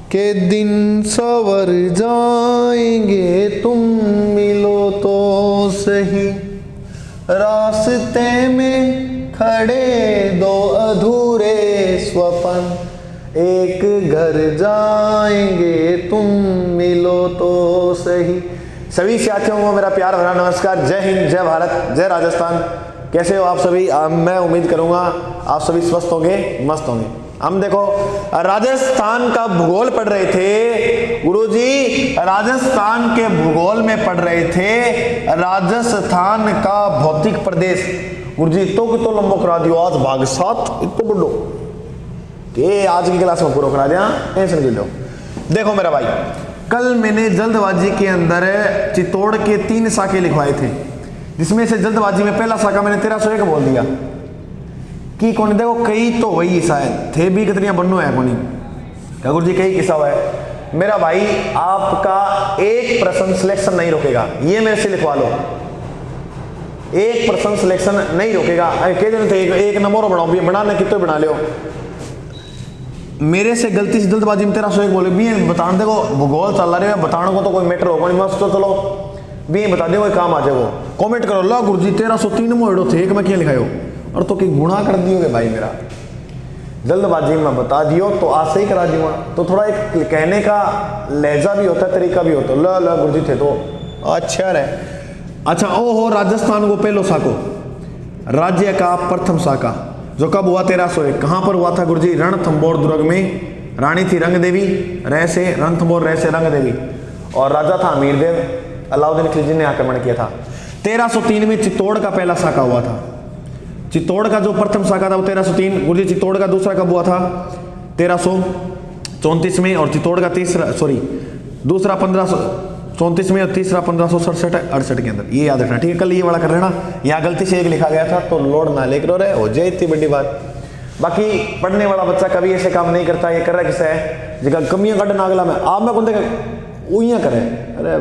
के दिन सवर जाएंगे तुम मिलो तो सही, रास्ते में खड़े दो अधूरे स्वप्न, एक घर जाएंगे तुम मिलो तो सही। सभी साथियों को मेरा प्यार भरा नमस्कार। जय हिंद, जय भारत, जय राजस्थान। कैसे हो आप सभी? मैं उम्मीद करूंगा आप सभी स्वस्थ होंगे, मस्त होंगे। हम देखो राजस्थान का भूगोल पढ़ रहे थे गुरुजी, राजस्थान के भूगोल में पढ़ रहे थे राजस्थान का भौतिक प्रदेश। गुरुजी तो लंबो करा दियो आज भाग 7 इतो बड़ो ते आज की क्लास में पूरा करा दिया, टेंशन के लो। देखो मेरा भाई, कल मैंने जल्दबाजी के अंदर चित्तौड़ के 3 साके लिखवाए थे, जिसमें से जल्दबाजी में पहला साका मैंने 1301 बोल दिया कि कौन। देखो कई तो वही शायद थे भी कितनी बनो है कौन ठाकुर जी, कई किस्सा हुआ है मेरा भाई। आपका एक प्रश्न सिलेक्शन नहीं रोकेगा, ये मेरे से लिखवा लो, एक प्रश्न सिलेक्शन नहीं रोकेगा। कह दिन थे एक नंबर बनाओ, बनाने कितने बना लो। मेरे से गलती से जल्दबाजी में 1301 बोले भी बता। देखो भूगोल चल रहे हैं, बताने को तो कोई मैटर होगा नहीं, मस्त तो चलो भी बता दे, कोई काम आ जाएगा। कमेंट करो ला गुरुजी 1303 मोड़ो थे, एक में क्या लिखायो और तो कि गुणा कर दियोगे भाई मेरा। जल्दबाजी में बता दियो तो आज से ही करा दूंगा। तो थोड़ा एक कहने का लहजा भी होता है, तरीका भी होता है। ला गुरुजी थे तो अच्छा रहे। अच्छा ओ हो राजस्थान को पहलो साको, राज्य का प्रथम साका जो कब हुआ? 1301। कहाँ पर हुआ था गुरुजी? रणथंभौर दुर्ग में। रानी थी रंग देवी, रह से रणथंभौर, रह से रंग देवी, और राजा था अमीरदेव। अलाउद्दीन खिलजी ने आक्रमण किया था। 1303 में चित्तौड़ का पहला साका हुआ था। चित्तौड़ का जो प्रथम साका था वो 1303। गुरुजी चित्तौड़ का दूसरा कब हुआ था? 1334 में, और चित्तौड़ का दूसरा 1534 में और तीसरा 1567-68 के अंदर। ये याद रखना, ठीक है? कल ये वाला कर लेना, यहाँ गलती से एक लिखा गया था तो लोड ना लेकर रहे हो जाए, इतनी बड़ी बात। बाकी पढ़ने वाला बच्चा कभी ऐसे काम नहीं करता। ये कर रहा है किसे है जिसका कमियां कटना अगला में आप में कौन देखा उइयां करे। अरे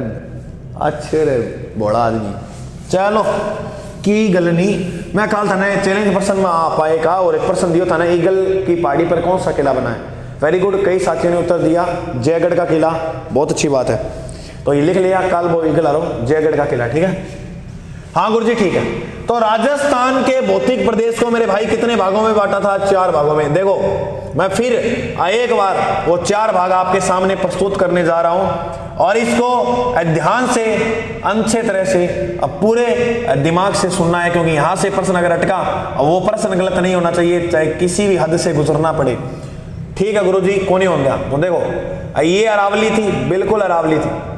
अच्छे रे बड़ा आदमी, चलो की गल नहीं। मैं कल था ना चैलेंज पर्सन में आ पाए का, और एक पर्सन दिया था ना ईगल की पहाड़ी पर कौन सा किला बना है। वेरी गुड, कई साथियों ने उत्तर दिया जयगढ़ का किला, बहुत अच्छी बात है। तो ये लिख लिया कल वो ईगल आ रहा जयगढ़ का किला, ठीक है? हाँ गुरुजी ठीक है। तो राजस्थान के भौतिक प्रदेश को मेरे भाई कितने भागों में बांटा था? 4 भागों में। देखो मैं फिर एक बार वो 4 भाग आपके सामने प्रस्तुत करने जा रहा हूं, और इसको ध्यान से अच्छे तरह से पूरे दिमाग से सुनना है, क्योंकि यहां से प्रश्न अगर अटका वो प्रश्न गलत नहीं होना चाहिए, चाहे किसी भी हद से गुजरना पड़े। ठीक है गुरुजी, कौन ही होंगे? तो देखो ये अरावली थी, बिल्कुल अरावली थी।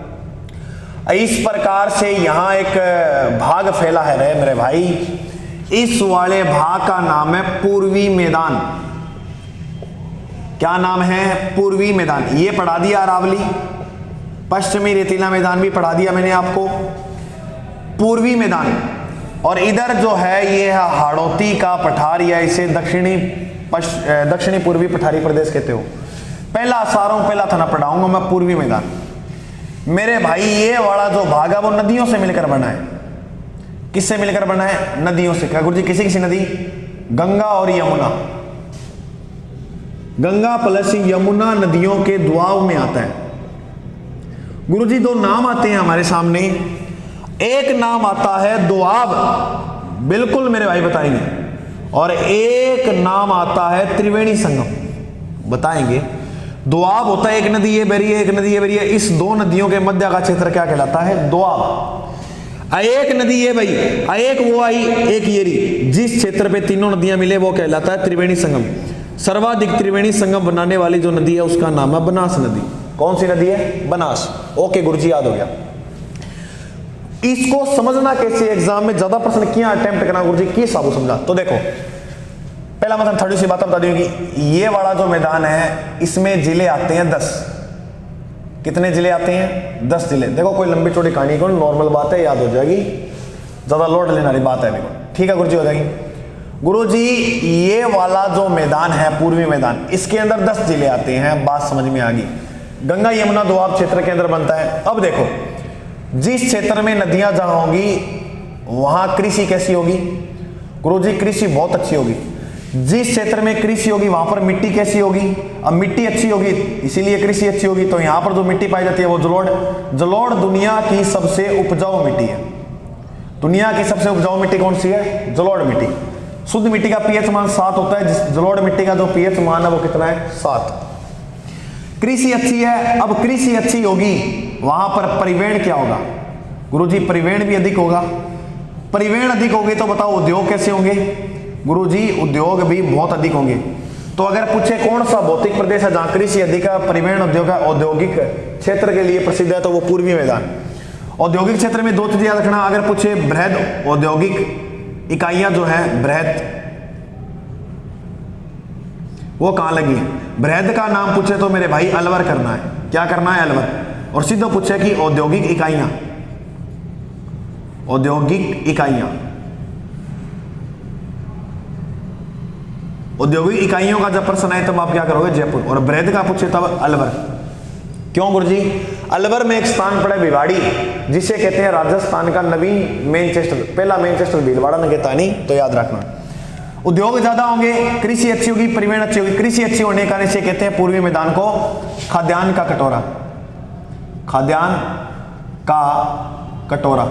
इस प्रकार से यहां एक भाग फैला है रे मेरे भाई। इस वाले भाग का नाम है पूर्वी मैदान। क्या नाम है? पूर्वी मैदान। ये पढ़ा दिया अरावली, पश्चिमी रेतीला मैदान भी पढ़ा दिया मैंने आपको, पूर्वी मैदान। और इधर जो है ये हाड़ौती का पठार, या इसे दक्षिणी पूर्वी पठारी प्रदेश कहते हो। पहला था ना पढ़ाऊंगा मैं पूर्वी मैदान। मेरे भाई ये वाला जो भाग है वो नदियों से मिलकर बना है। किससे मिलकर बना है? नदियों से। क्या गुरुजी? किसी नदी? गंगा और यमुना। गंगा प्लस यमुना नदियों के दुआब में आता है। गुरुजी 2 नाम आते हैं हमारे सामने। एक नाम आता है दोआब, बिल्कुल मेरे भाई बताएंगे, और एक नाम आता है त्रिवेणी संगम, बताएंगे। दोआब होता है एक नदी ये बह रही है, एक नदी ये बह रही है। इस 2 नदियों के मध्य का क्षेत्र क्या कहलाता है? दोआब। एक नदी ये भाई, एक वो आई, एक ये रही, जिस क्षेत्र पे तीनों नदियां मिले वो कहलाता है त्रिवेणी संगम। सर्वाधिक त्रिवेणी संगम बनाने वाली जो नदी है उसका नाम है बनास नदी। कौन सी नदी है? बनास। ओके गुरुजी, याद हो गया। इसको समझना कैसे, एग्जाम में ज्यादा प्रश्न किया अटेम्प्ट करना गुरुजी की साबु समझा। तो देखो पहला मतलब थोड़ी सी बात बता दी कि ये वाला जो मैदान है इसमें जिले आते हैं 10। कितने जिले आते हैं? 10 जिले। देखो कोई लंबी चौड़ी कहानी को नॉर्मल बात है, याद हो जाएगी, ज्यादा लोड लेने वाली बात है देखो, ठीक है गुरुजी? हो जाएगी। गुरुजी ये वाला जो मैदान है पूर्वी मैदान, इसके अंदर 10 जिले आते हैं, बात समझ में आ गई। गंगा यमुना दोआब क्षेत्र के अंदर बनता है। अब देखो जिस क्षेत्र में नदियां जहां होंगी वहां कृषि कैसी होगी? गुरुजी कृषि बहुत अच्छी होगी। जिस क्षेत्र में कृषि होगी वहां पर मिट्टी कैसी होगी? अब मिट्टी अच्छी होगी इसीलिए कृषि अच्छी होगी। तो यहां पर जो मिट्टी पाई जाती है वो जलोढ़। जलोढ़ दुनिया की सबसे उपजाऊ मिट्टी है। दुनिया की सबसे उपजाऊ मिट्टी कौन सी है? जलोढ़ मिट्टी। शुद्ध मिट्टी का पीएच मान 7 होता है, जिस जलोढ़ मिट्टी का जो पीएच मान है वो कितना है? 7। कृषि अच्छी है। अब कृषि अच्छी होगी वहां पर परिवहन क्या होगा? गुरुजी परिवहन भी अधिक होगा। परिवहन अधिक होगी तो बताओ उद्योग कैसे होंगे? गुरुजी उद्योग भी बहुत अधिक होंगे। तो अगर पूछे कौन सा भौतिक प्रदेश है जहां कृषि अधिक है, परिवहन उद्योग है, औद्योगिक क्षेत्र के लिए प्रसिद्ध है, तो वो पूर्वी मैदान। औद्योगिक क्षेत्र में 2 चीजें याद रखना। अगर पूछे बृहद औद्योगिक इकाइयां जो है बृहद, वो कहां लगी है? बृहद का नाम पूछे तो मेरे भाई अलवर करना है। क्या करना है? अलवर। और सीधा पूछे कि औद्योगिक इकाइयां, औद्योगिक इकाइयां, औद्योगिक इकाइयों का जब प्रश्न है तब आप क्या करोगे? जयपुर। और बृहद का पूछे तब अलवर। क्यों गुरुजी? अलवर में एक स्थान पड़ा भिवाड़ी, जिसे कहते हैं राजस्थान का नवीन मैनचेस्टर, पहला मैनचेस्टर भीलवाड़ा ने कहता नहीं, तो याद रखना। उद्योग ज्यादा होंगे, कृषि अच्छी होगी, परिवहन अच्छी होगी। कृषि अच्छी होने का इसे कहते हैं पूर्वी मैदान को खाद्यान्न का कटोरा। खाद्यान्न का कटोरा।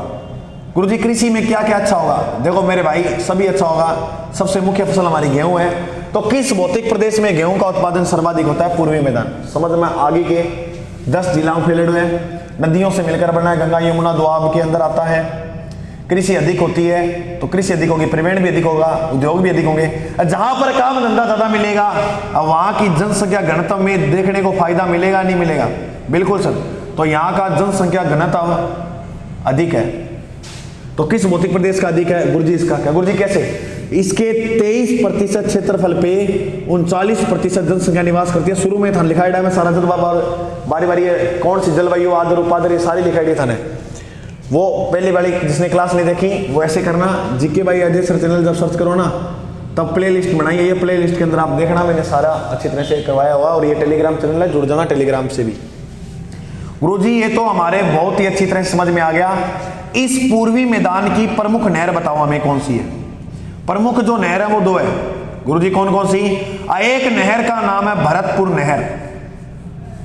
गुरुजी कृषि में क्या क्या अच्छा होगा? देखो मेरे भाई सभी अच्छा होगा। सबसे मुख्य फसल हमारी गेहूं है। तो किस भौतिक प्रदेश में गेहूं का उत्पादन सर्वाधिक होता है? पूर्वी मैदान। समझ में आगे के 10 जिलाओं फैले हुए हैं, नदियों से मिलकर बना है, गंगा यमुना दोआब के अंदर आता है। कृषि अधिक होती है तो कृषि अधिक होगी, परिवहन भी अधिक होगा, उद्योग भी अधिक होंगे। जहां पर काम धंधा ज्यादा मिलेगा वहां की जनसंख्या घनत्व में देखने को फायदा मिलेगा नहीं मिलेगा? बिल्कुल सर। तो यहाँ का जनसंख्या घनत्व अधिक है। तो किस भौतिक प्रदेश का अधिक है? गुरुजी इसका क्या? गुरुजी कैसे? इसके 23% क्षेत्रफल पे 39% जनसंख्या निवास करती है। शुरू में था लिखाई डाय में सारा जज्बा बारी बारी कौन सी जलवायु आदर उपादर ये सारी लिखाई था ने। वो पहली वाली जिसने क्लास नहीं देखी वो ऐसे करना, GK by Ajay sir channel जब सर्च करो ना तब प्ले लिस्ट बनाई है। ये प्ले लिस्ट के अंदर आप देखना मैंने सारा अच्छी तरह से करवाया हुआ। और ये टेलीग्राम चैनल है, जुड़ जाना टेलीग्राम से भी। गुरुजी ये तो हमारे बहुत ही अच्छी तरह से समझ में आ गया। इस पूर्वी मैदान की प्रमुख नहर बताओ हमें कौन सी है? प्रमुख जो नहर है वो 2 है। गुरुजी कौन कौन सी? एक नहर का नाम है भरतपुर नहर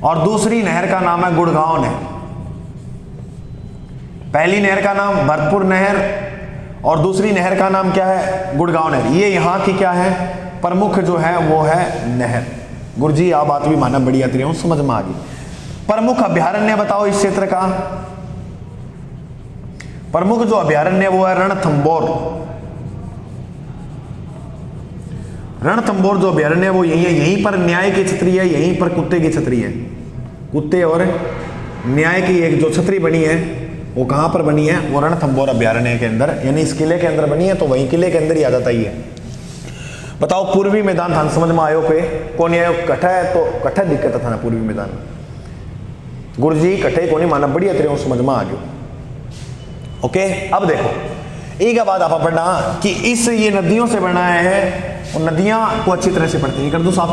और दूसरी नहर का नाम है गुड़गांव नहर। पहली नहर का नाम भरतपुर नहर और दूसरी नहर का नाम क्या है? गुड़गांव नहर। ये यहाँ की क्या है? प्रमुख जो है वो है नहर। गुरुजी आप बात भी माना बढ़िया तरीके समझ में आ गई। प्रमुख अभ्यारण्य बताओ इस क्षेत्र का। प्रमुख जो अभ्यारण्य वो है रणथंबोर। रणथंबोर जो अभ्यारण्य वो यही है। यहीं पर न्याय की छतरी है, यहीं पर कुत्ते की छतरी है। कुत्ते और न्याय की एक जो छतरी बनी है वो कहां पर बनी है? वो रणथंबोर अभ्यारण्य के अंदर, यानी इस किले के अंदर बनी है। तो वही किले के अंदर ही आ जाता ही है। बताओ पूर्वी मैदान था समझ में आयो के कौन है? कट्ठा है तो कट्ठा दिक्कत था ना पूर्वी मैदान में। गुरुजी कट्ठे को नहीं माना बढ़िया तरह समझ में आ गयो। ओके अब देखो एक बात आप पढ़ना कि इस ये नदियों से बनाया है और नदियां को अच्छी तरह से पढ़ते हैं। कर दो साफ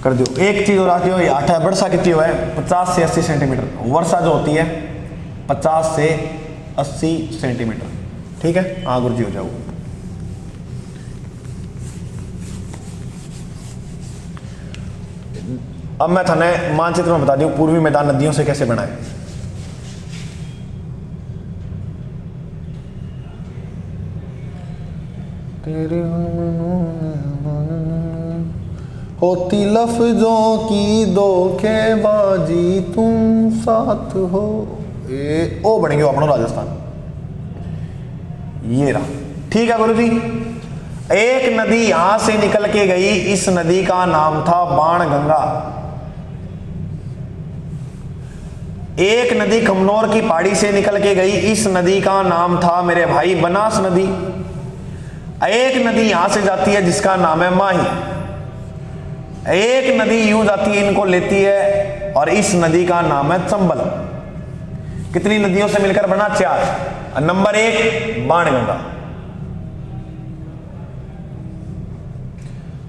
कर दो। एक चीज और आती है 8 वर्षा कितनी हो है? 50 से 80 सेंटीमीटर वर्षा जो होती है 50 से 80 सेंटीमीटर। ठीक है हाँ गुरुजी हो जाओ। अब मैं थाने मानचित्र में बता दूं पूर्वी मैदान नदियों से कैसे बनाए। होती लफ्जों की धोखेबाजी तुम साथ हो। ओ बनेंगे अपना राजस्थान। ये रहा ठीक है गुरुजी। एक नदी यहां से निकल के गई, इस नदी का नाम था बाणगंगा। एक नदी कमनौर की पहाड़ी से निकल के गई, इस नदी का नाम था मेरे भाई बनास नदी। एक नदी यहां से जाती है जिसका नाम है माही। एक नदी यूं जाती है इनको लेती है और इस नदी का नाम है चंबल। कितनी नदियों से मिलकर बना? 4। नंबर 1 बाणगंगा।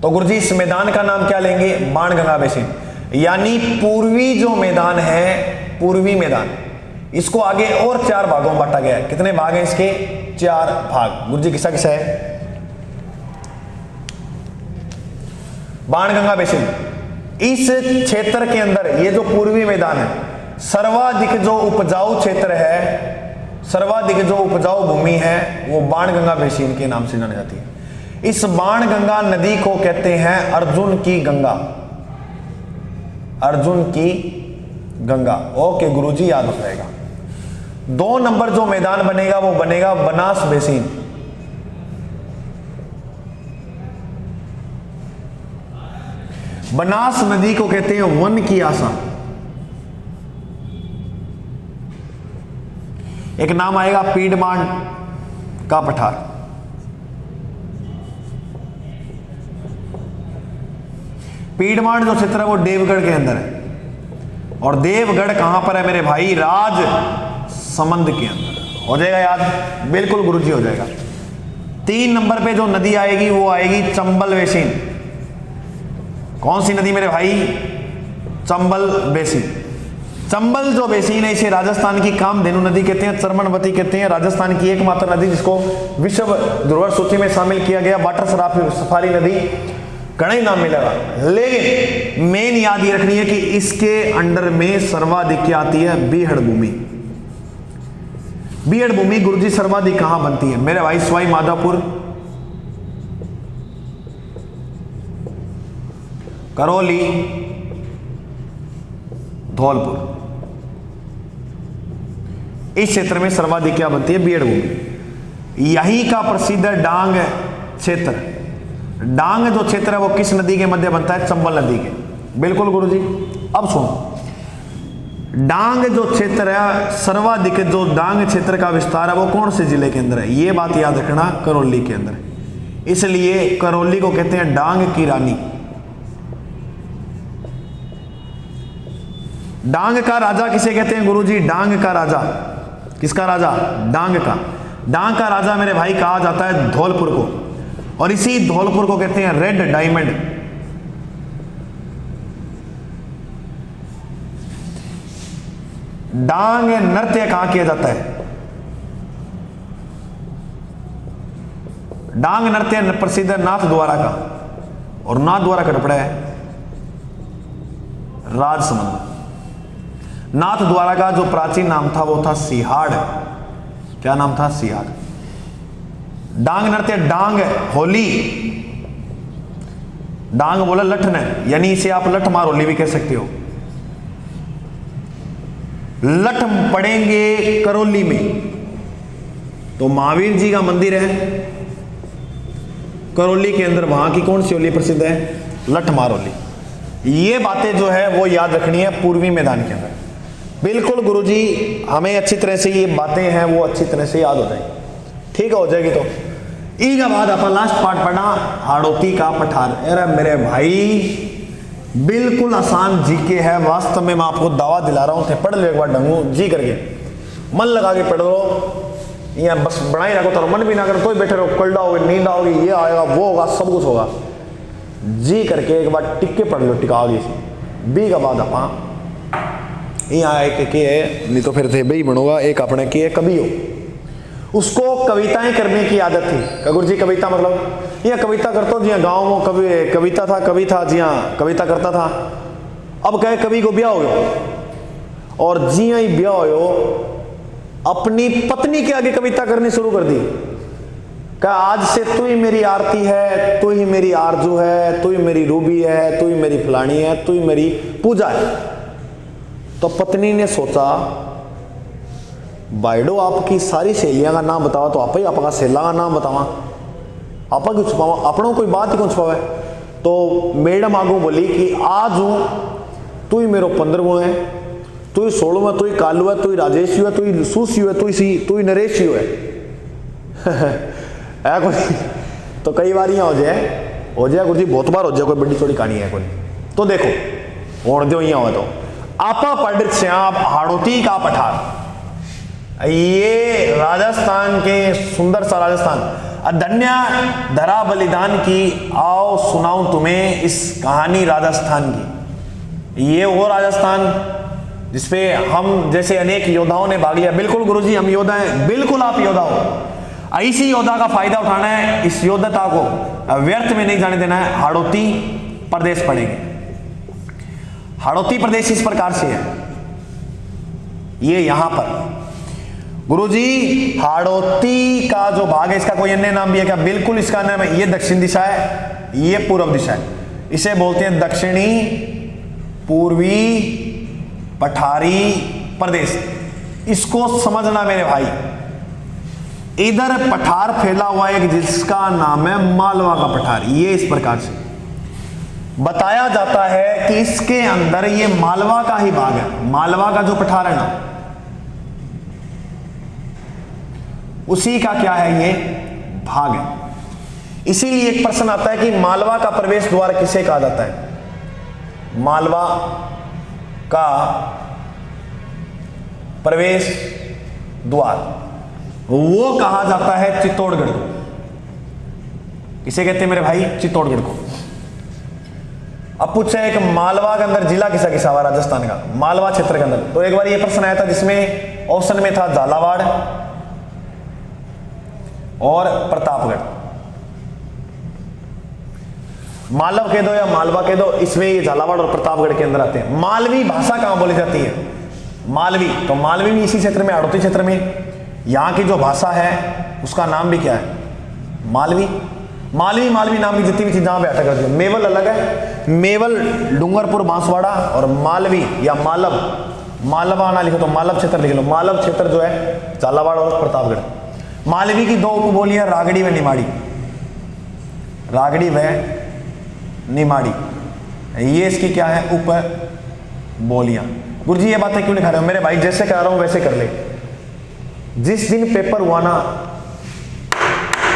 तो गुरुजी इस मैदान का नाम क्या लेंगे? बाणगंगा बेसिन। यानी पूर्वी जो मैदान है पूर्वी मैदान, इसको आगे और 4 भागों में बांटा गया है। कितने भाग हैं इसके? 4 भाग। गुरुजी किसा किसा है? बाणगंगा बेसिन, इस क्षेत्र के अंदर ये जो पूर्वी मैदान है, सर्वाधिक जो उपजाऊ क्षेत्र है, सर्वाधिक जो उपजाऊ भूमि है वो बाणगंगा बेसिन के नाम से जानी जाती है। इस बाणगंगा नदी को कहते हैं अर्जुन की गंगा, अर्जुन की गंगा। ओके गुरुजी, याद हो जाएगा। 2 नंबर जो मैदान बनेगा वो बनेगा बनास बेसिन। बनास नदी को कहते हैं वन की आशा। एक नाम आएगा पीडमांड का पठार। पीडमांड जो क्षेत्र है वो देवगढ़ के अंदर है, और देवगढ़ कहां पर है मेरे भाई? राजसमंद के अंदर। हो जाएगा याद? बिल्कुल गुरुजी, हो जाएगा। 3 नंबर पे जो नदी आएगी वो आएगी चंबल बेसिन। कौन सी नदी मेरे भाई? चंबल बेसिन। चंबल जो बेसिन है इसे राजस्थान की कामधेनु नदी कहते हैं, चरमनवती कहते हैं। राजस्थान की एकमात्र नदी जिसको विश्व धरोहर सूची में शामिल किया गया, वाटर सफारी नदी, कड़ा ही नाम मिलेगा। लेकिन मेन याद ये रखनी है कि इसके अंडर में सर्वाधिक क्या आती है? बीहड़ भूमि। बीहड़ भूमि गुरुजी सर्वाधिक कहां बनती है मेरे भाई? सवाई माधोपुर, करौली, धौलपुर, इस क्षेत्र में सर्वाधिक क्या बनती है? बीहड़ भूमि। यहीं का प्रसिद्ध डांग क्षेत्र, डांग जो क्षेत्र है वो किस नदी के मध्य बनता है? चंबल नदी के। बिल्कुल गुरुजी। अब सुनो, डांग जो क्षेत्र है, सर्वाधिक जो डांग क्षेत्र का विस्तार है वो कौन से जिले के अंदर है? ये बात याद रखना, करौली के अंदर है। इसलिए करौली को कहते हैं डांग की रानी। डांग का राजा किसे कहते हैं गुरुजी? डांग का राजा। किसका राजा? डांग का। डांग का राजा मेरे भाई कहा जाता है धौलपुर को, और इसी धौलपुर को कहते हैं रेड डायमंड। डांग नृत्य कहां किया जाता है? डांग नृत्य प्रसिद्ध है नाथ द्वारा का, और नाथ द्वारा का पड़ा है राजसमंद। नाथ द्वारा का जो प्राचीन नाम था वो था सिहाड़। क्या नाम था? सिहाड़। डांग नृत्य, डांग होली, डांग बोला लठन है, यानी इसे आप लठ मार होली भी कह सकते हो। लठ पड़ेंगे करौली में तो महावीर जी का मंदिर है करौली के अंदर, वहां की कौन सी होली प्रसिद्ध है? लठ मार होली। ये बातें जो है वो याद रखनी है पूर्वी मैदान के अंदर। बिल्कुल गुरुजी, हमें अच्छी तरह से ये बातें हैं वो अच्छी तरह से याद हो जाएगी। ठीक है, हो जाएगी। तो ई के बाद अपन लास्ट पार्ट पढ़ना हाड़ौती का पठार। अरे मेरे भाई बिल्कुल आसान जीके है, वास्तव में मैं आपको दावा दिला रहा हूं। थे पढ़ लो एक बार ढंगू जी करके, मन लगा के पढ़ लो। या बस बनाई रखो, तो मन भी ना करो तो ही बैठे रहो, कल आओगे, नींद आओगी, ये आएगा, वो होगा, सब कुछ होगा। जी करके एक बार टिक के पढ़ लो, टिकाओगी सी। बी का बाद आप यहाँ एक के है, नहीं तो फिर थे बी बनोगा। एक अपने की है कवि हो, उसको कविताएं करने की आदत थी। कगुर जी कविता मतलब यहाँ कविता करता हूँ, जी गाँव में कविता था, कवि था, जी हाँ कविता करता था। अब कहे कवि को ब्याह हो, और जी ही ब्याह हो, अपनी पत्नी के आगे कविता करनी शुरू कर दी। कहा आज से तू ही मेरी आरती है, तू ही मेरी आरजू है, तू ही मेरी रूबी है, तू ही मेरी फलानी है, तू ही मेरी पूजा है। तो पत्नी ने सोचा, बाइडो आपकी सारी सहेलियां का नाम बतावा, तो आप ही आपका सहेला का नाम बतावा, आप क्यों छुपावा, अपनों कोई बात ही क्यों छुपावे। तो मैडम आगू बोली कि आज हूं, तू ही मेरो 15वां है, तू ही 16वां, तू ही कालू है, तू ही राजेश है, तू ही सूसी है, तू ही नरेश है। तो कई बार यहाँ हो जाए गुरु जी, बहुत बार हो जाए, कोई बड़ी चोरी कहानी है कोई। तो देखो और जो यहाँ हो तो आपा पंडित श्याम हाड़ौती का पठार, ये राजस्थान के सुंदर सा राजस्थान, अधन्या धरा बलिदान की। आओ सुनाऊं तुम्हें इस कहानी राजस्थान की। ये वो राजस्थान जिसपे हम जैसे अनेक योद्धाओं ने भाग लिया। बिल्कुल गुरुजी हम योद्धा हैं, बिल्कुल आप योद्धा हो। इसी योद्धा का फायदा उठाना है, इस योद्धता को व्यर्थ में नहीं जाने देना है। हाड़ौती प्रदेश पड़ेंगे। हाड़ौती प्रदेश इस प्रकार से है, ये यहां पर गुरुजी हाड़ौती का जो भाग है इसका कोई अन्य नाम भी है क्या? बिल्कुल इसका नाम है, ये दक्षिण दिशा है, ये पूर्व दिशा है, इसे बोलते हैं दक्षिणी पूर्वी पठारी प्रदेश। इसको समझना मेरे भाई, इधर पठार फैला हुआ है जिसका नाम है मालवा का पठार, ये इस प्रकार से बताया जाता है कि इसके अंदर ये मालवा का ही भाग है, मालवा का जो पठार है ना उसी का क्या है ये भाग है। इसीलिए एक प्रश्न आता है कि मालवा का प्रवेश द्वार किसे कहा जाता है? मालवा का प्रवेश द्वार वो कहा जाता है चित्तौड़गढ़ को। किसे कहते हैं मेरे भाई? चित्तौड़गढ़ को। अब पूछा है कि मालवा के अंदर जिला किसा किसा हुआ राजस्थान का? मालवा क्षेत्र के अंदर। तो एक बार ये प्रश्न आया था जिसमें ऑप्शन में था झालावाड़ और प्रतापगढ़। मालव कह दो या मालवा कह दो, इसमें ये झालावाड़ और प्रतापगढ़ के अंदर आते हैं। मालवी भाषा कहां बोली जाती है? मालवी। तो मालवी भी इसी क्षेत्र में, हाड़ौती क्षेत्र में। यहां की जो भाषा है उसका नाम भी क्या है? मालवी। मालवी मालवी नाम की जितनी भी चीजें जहां पे अटक करती है। मेवल अलग है, मेवल डूंगरपुर बांसवाड़ा, और मालवी या मालव, मालवा ना लिखो तो मालव क्षेत्र लिख लो। मालव क्षेत्र जो है झालावाड़ और प्रतापगढ़। मालवी की दो उपबोलियां रागड़ी व निमाड़ी, रागड़ी व निमाड़ी, ये इसकी क्या है? उप बोलियां। गुरुजी ये बातें क्यों लिखा रहे हो? मेरे भाई जैसे कह रहा हूं वैसे कर ले। जिस दिन पेपर हुआ ना,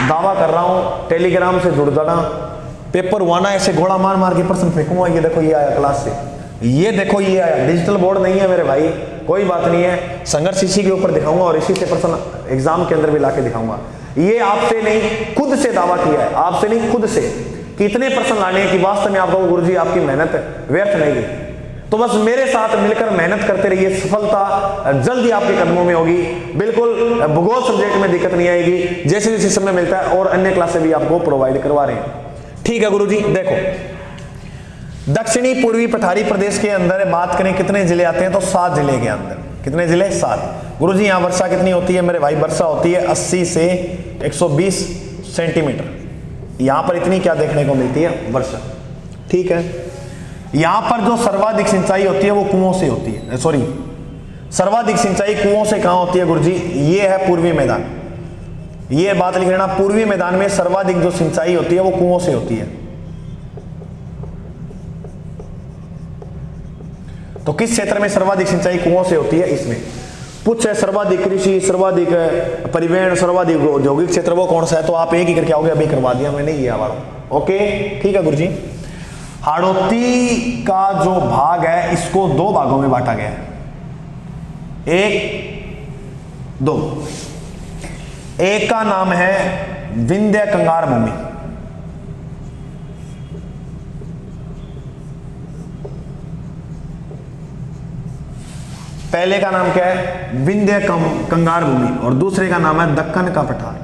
दावा कर रहा हूं टेलीग्राम से जुड़ जाना, पेपर हुआ ना ऐसे घोड़ा मार मार के प्रश्न फेंकूंगा। ये देखो ये आया क्लास से, ये देखो ये आया। डिजिटल बोर्ड नहीं है मेरे भाई, कोई बात नहीं है। संघर्ष इसी के ऊपर दिखाऊंगा और इसी से प्रश्न एग्जाम के अंदर भी लाके दिखाऊंगा। ये आपसे नहीं, खुद से दावा किया है, आपसे नहीं खुद से, कि इतने प्रश्न लाने हैं कि वास्तव में आपको गुरुजी आपकी मेहनत व्यर्थ नहीं गई। तो बस मेरे साथ मिलकर मेहनत करते रहिए, सफलता जल्दी आपके कदमों में होगी। बिल्कुल भूगोल सब्जेक्ट में दिक्कत नहीं आएगी, जैसे जैसे समय मिलता है और अन्य क्लासें भी आपको प्रोवाइड करवा रहे हैं। ठीक है गुरुजी, देखो दक्षिणी पूर्वी पठारी प्रदेश के अंदर बात करें कितने जिले आते हैं तो 7 जिले के अंदर। कितने जिले? 7। गुरुजी यहाँ वर्षा कितनी होती है मेरे भाई? वर्षा होती है 80 से 120 सेंटीमीटर। यहां पर इतनी क्या देखने को मिलती है? वर्षा। ठीक है। यहां पर जो सर्वाधिक सिंचाई होती है वो कुओं से होती है, सॉरी सर्वाधिक सिंचाई कुओं से कहां होती है गुरुजी? ये है पूर्वी मैदान। ये बात लिख लेना, पूर्वी मैदान में सर्वाधिक जो सिंचाई होती है वो कुओं से होती है। तो किस क्षेत्र में सर्वाधिक सिंचाई कुओं से होती है? इसमें पूछ है सर्वाधिक कृषि, सर्वाधिक परिवहन, सर्वाधिक औद्योगिक क्षेत्र वो कौन सा है? तो आप एक ही करके आओगे, अभी करवा दिया मैंने ये वाला। ओके ठीक है गुरुजी। हाड़ौती का जो भाग है इसको 2 भागों में बांटा गया है, 1 2। एक का नाम है विंध्य कंगार भूमि, पहले का नाम क्या है? विंध्य कंगार भूमि, और दूसरे का नाम है दक्कन का पठार।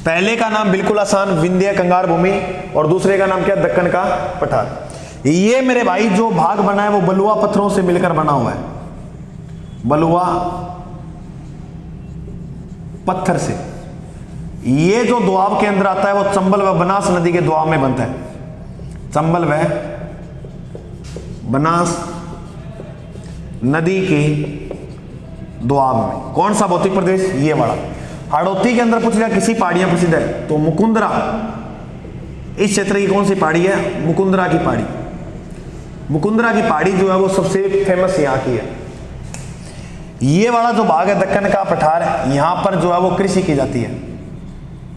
पहले का नाम बिल्कुल आसान, विंध्य कंगार भूमि, और दूसरे का नाम क्या? दक्कन का पठार। ये मेरे भाई जो भाग बना है वो बलुआ पत्थरों से मिलकर बना हुआ है, बलुआ पत्थर से। ये जो दोआब के अंदर आता है वो चंबल व बनास नदी के दोआब में बनता है। चंबल व बनास नदी के दोआब में। कौन सा भौतिक प्रदेश? ये वाला। हाड़ौती के अंदर पूछ लिया किसी पहाड़ियां प्रसिद्ध है तो मुकुंदरा, इस क्षेत्र की कौन सी पहाड़ी है? मुकुंदरा की पहाड़ी। मुकुंदरा की पहाड़ी जो है वो सबसे फेमस यहाँ की है। ये वाला जो भाग है दक्कन का पठार, यहां पर जो है वो कृषि की जाती है,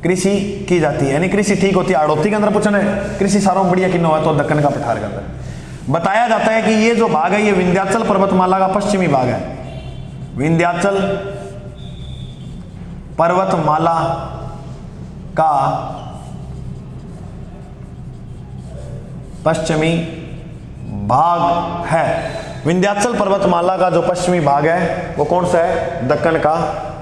कृषि की जाती है, यानी कृषि ठीक होती है। हाड़ौती के अंदर पूछना है कृषि सारों बढ़िया किन्नो है तो दक्कन का पठार के अंदर बताया जाता है कि ये जो भाग है ये विंध्याचल पर्वतमाला का पश्चिमी भाग है। विंध्याचल पर्वतमाला का पश्चिमी भाग है। विंध्याचल पर्वतमाला का जो पश्चिमी भाग है वो कौन सा है? दक्कन का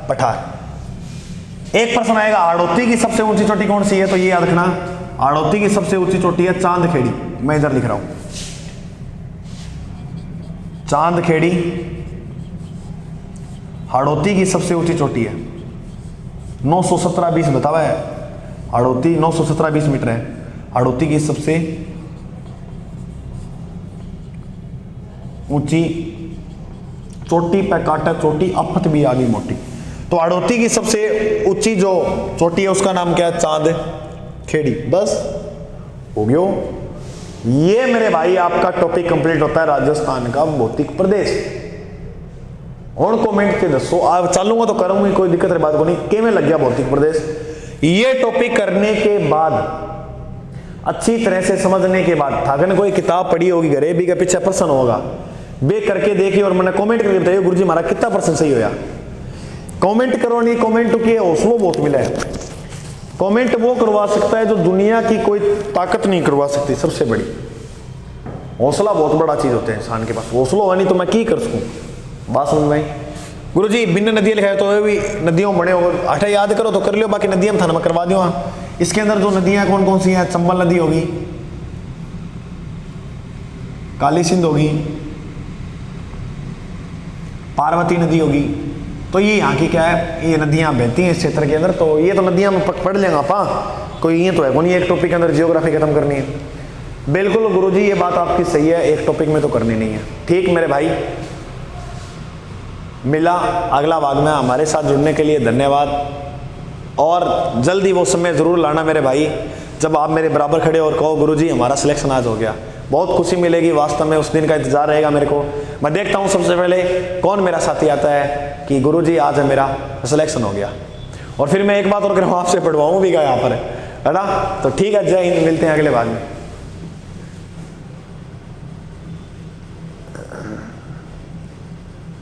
पठार। एक प्रश्न आएगा हाड़ौती की सबसे ऊंची चोटी कौन सी है, तो ये याद रखना हाड़ौती की सबसे ऊंची चोटी है चांदखेड़ी। मैं इधर लिख रहा हूं चांदखेड़ी हाड़ौती की सबसे ऊंची चोटी है। 917-20 बतावा है हाड़ौती, 917-20 मीटर है हाड़ौती की सबसे ऊंची चोटी पे काटा चोटी अफत भी आ गई मोटी। तो हाड़ौती की सबसे ऊंची जो चोटी है उसका नाम क्या है, चांदखेड़ी। बस हो गयो। ये मेरे भाई आपका टॉपिक कंप्लीट होता है राजस्थान का भौतिक प्रदेश। और कमेंट के दसो, आप चालूंगा तो करूंगी, कोई दिक्कत बात को नहीं। के में लग गया भौतिक प्रदेश। ये टॉपिक करने के बाद अच्छी तरह से समझने के बाद थाकन कोई किताब पढ़ी होगी घरे भी का पीछे प्रश्न होगा बे करके देखिए और मैंने कमेंट करके बताइए गुरुजी हमारा कितना परसेंट सही होया। कमेंट करो नहीं, कमेंट के हौसलों बहुत मिला है। कमेंट वो करवा सकता है जो दुनिया की कोई ताकत नहीं करवा सकती। सबसे बड़ी हौसला बहुत बड़ा चीज होता है इंसान के पास। हौसला हो नहीं तो मैं की कर सकूं, बात समझ में आई। गुरुजी बिन नदियां लिखाए तो भी नदियों बने हो अठा याद करो तो कर लियो, बाकी नदियां थाना मैं करवा दियो। इसके अंदर जो नदियां कौन कौन सी हैं, चंबल नदी होगी, काली सिंध होगी, पार्वती नदी होगी। तो ये यहाँ की क्या है, ये नदियां बहती हैं इस क्षेत्र के अंदर। तो ये तो नदियां में पढ़ लेंगे आप, कोई ये तो है कौन, एक टॉपिक के अंदर जियोग्राफी खत्म करनी है। बिल्कुल गुरुजी ये बात आपकी सही है, एक टॉपिक में तो करनी नहीं है। ठीक मेरे भाई, मिला अगला भाग में। हमारे साथ जुड़ने के लिए धन्यवाद। और जल्दी वो समय ज़रूर लाना मेरे भाई जब आप मेरे बराबर खड़े और कहो गुरुजी हमारा सिलेक्शन आज हो गया। बहुत खुशी मिलेगी वास्तव में, उस दिन का इंतजार रहेगा मेरे को। मैं देखता हूँ सबसे पहले कौन मेरा साथी आता है कि गुरुजी आज है मेरा सिलेक्शन हो गया। और फिर मैं एक बात और करूँ, आपसे पढ़वाऊँ भी क्या यहाँ पर, है ना। तो ठीक है, जय हिंद, मिलते हैं अगले भाग में।